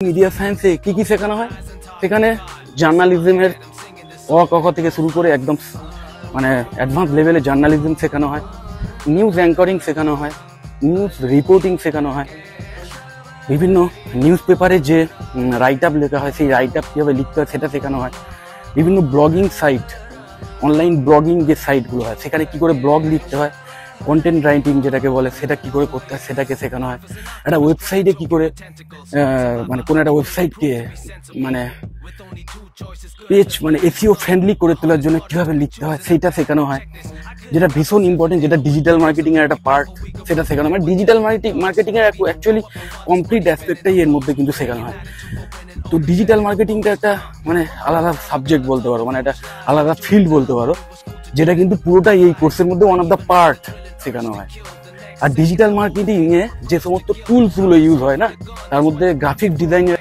Media সায়েন্সে কি কি শেখানো হয়? সেখানে জার্নালিজমের অ ক খ থেকে শুরু করে একদম মানে অ্যাডভান্স লেভেলে জার্নালিজম শেখানো হয়, নিউজ অ্যাঙ্করিং শেখানো হয়, নিউজ রিপোর্টিং শেখানো হয়, বিভিন্ন নিউজ পেপারে যে রাইট আপ লেখা হয় সেই রাইট আপ কীভাবে লিখতে হয় সেটা শেখানো হয়, বিভিন্ন ব্লগিং সাইট, অনলাইন ব্লগিং যে সাইটগুলো হয় সেখানে কী করে ব্লগ লিখতে হয়, কন্টেন্ট রাইটিং যেটাকে বলে সেটা কী করে করতে হয় সেটাকে শেখানো হয়, একটা ওয়েবসাইটে কী করে মানে কোনো একটা ওয়েবসাইটকে মানে পেজ মানে এসইও ফ্রেন্ডলি করে তোলার জন্য কীভাবে লিখতে হয় সেইটা শেখানো হয়, যেটা ভীষণ ইম্পর্টেন্ট, যেটা ডিজিটাল মার্কেটিংয়ের একটা পার্ট, সেটা শেখানো হয়। ডিজিটাল মার্কেটিংয়ের অ্যাকচুয়ালি কমপ্লিট অ্যাসপেক্টটাই এর মধ্যে কিন্তু শেখানো হয়। তো ডিজিটাল মার্কেটিংটা একটা মানে আলাদা সাবজেক্ট বলতে পারো, মানে একটা আলাদা ফিল্ড বলতে পারো, যেটা কিন্তু পুরোটাই এই কোর্সের মধ্যে ওয়ান অফ দ্য পার্ট শেখানো হয়। আর ডিজিটাল মার্কেটিংয়ে যে সমস্ত টুলসগুলো ইউজ হয় না, তার মধ্যে গ্রাফিক ডিজাইনের